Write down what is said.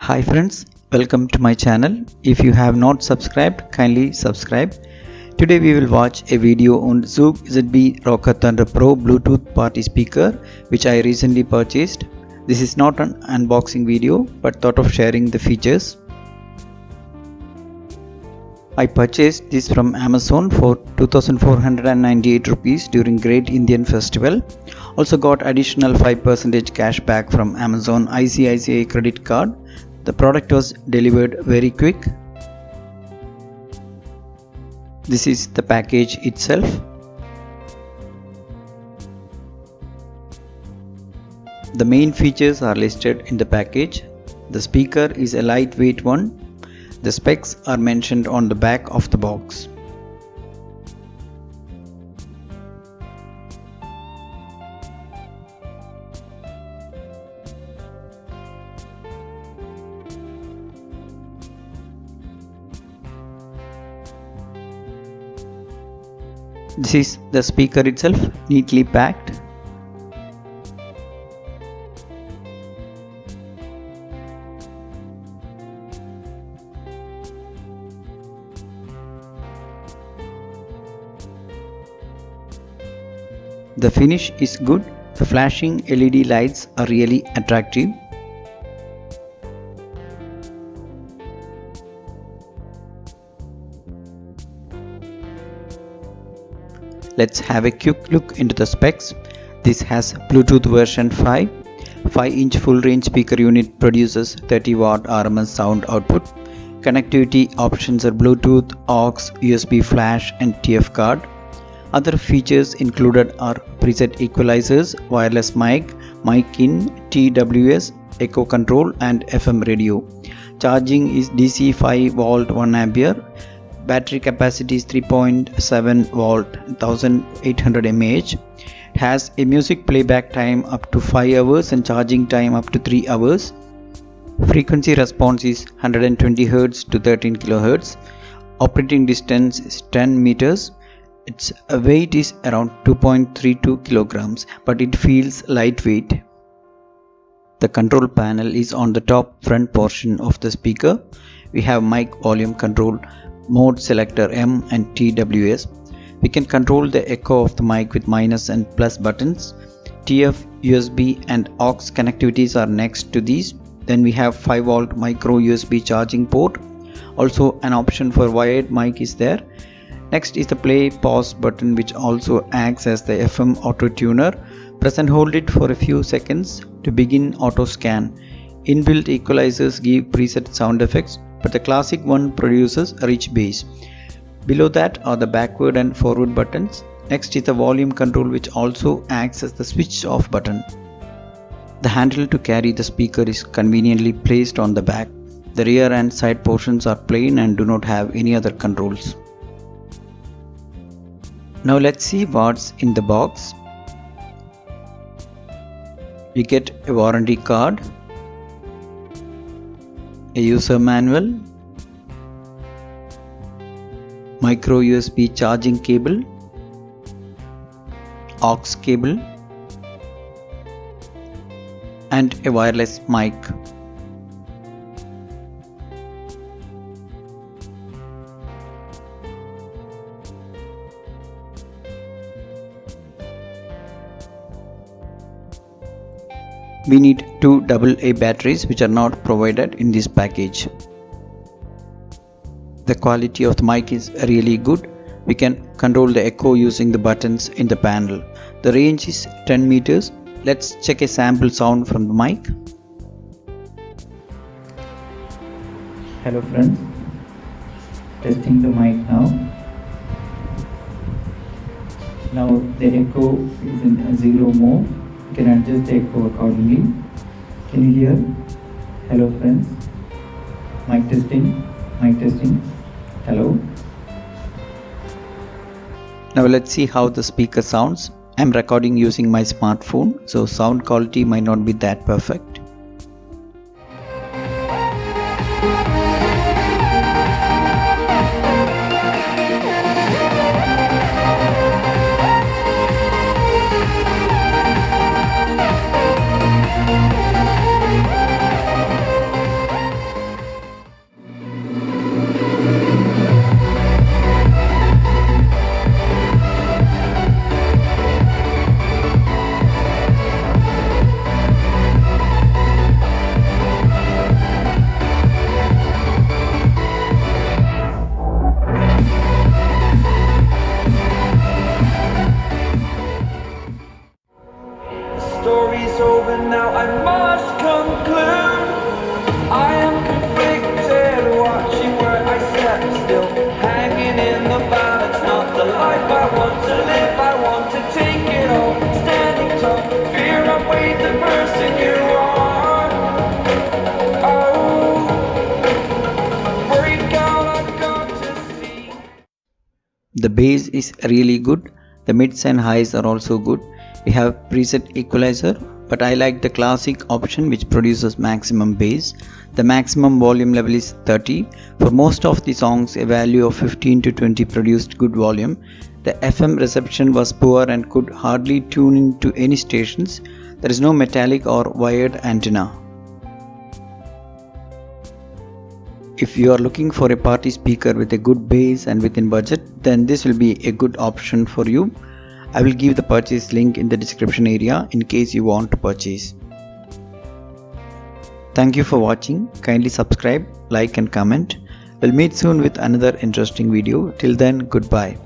Hi friends, welcome to my channel. If you have not subscribed, kindly subscribe. Today we will watch a video on Zoom ZB Rocker Thunder Pro Bluetooth party speaker which I recently purchased. This is not an unboxing video but thought of sharing the features. I purchased this from Amazon for 2498 rupees during Great Indian Festival. Also got additional 5% cash back from Amazon ICICI credit card. The product was delivered very quick. This is the package itself. The main features are listed in the package. The speaker is a lightweight one. The specs are mentioned on the back of the box. This is the speaker itself, neatly packed. The finish is good. The flashing LED lights are really attractive. Let's have a quick look into the specs. This has Bluetooth version 5. 5-inch full range speaker unit produces 30 watt RMS sound output. Connectivity options are Bluetooth, aux, USB flash and TF card. Other features included are preset equalizers, wireless mic, mic in, TWS, echo control and FM radio. Charging is DC 5 volt 1 ampere. Battery capacity is 3.7 volt 1800 mAh. It has a music playback time up to 5 hours and charging time up to 3 hours. Frequency response is 120 Hz to 13 kHz. Operating distance is 10 meters. Its weight is around 2.32 kilograms, but it feels lightweight. The control panel is on the top front portion of the speaker. We have mic volume control, mode selector M and TWS. We can control the echo of the mic with minus and plus buttons. TF, USB and aux connectivities are next to these. Then we have 5 volt micro USB charging port. Also an option for wired mic is there. Next is the play pause button, which also acts as the FM auto tuner. Press and hold it for a few seconds to begin auto scan. Inbuilt equalizers give preset sound effects, but the classic one produces a rich bass. Below that are the backward and forward buttons. Next is the volume control, which also acts as the switch off button. The handle to carry the speaker is conveniently placed on the back. The rear and side portions are plain and do not have any other controls. Now let's see what's in the box. We get a warranty card, a user manual, micro USB charging cable, aux cable and a wireless mic. We need 2 AA batteries which are not provided in this package. The quality of the mic is really good. We can control the echo using the buttons in the panel. The range is 10 meters. Let's check a sample sound from the mic. Hello friends, testing the mic now. Now the echo is in 0 mode. You can adjust the echo accordingly. Can you hear? Hello friends. Mic testing. Mic testing. Hello. Now let's see how the speaker sounds. I'm recording using my smartphone, so sound quality might not be that perfect. The bass is really good. The mids and highs are also good. We have preset equalizer, but I like the classic option which produces maximum bass. The maximum volume level is 30. For most of the songs, a value of 15 to 20 produced good volume. The FM reception was poor and could hardly tune into any stations. There is no metallic or wired antenna. If you are looking for a party speaker with a good bass and within budget, then this will be a good option for you. I will give the purchase link in the description area in case you want to purchase. Thank you for watching. Kindly subscribe, like and comment. We'll meet soon with another interesting video. Till then, goodbye.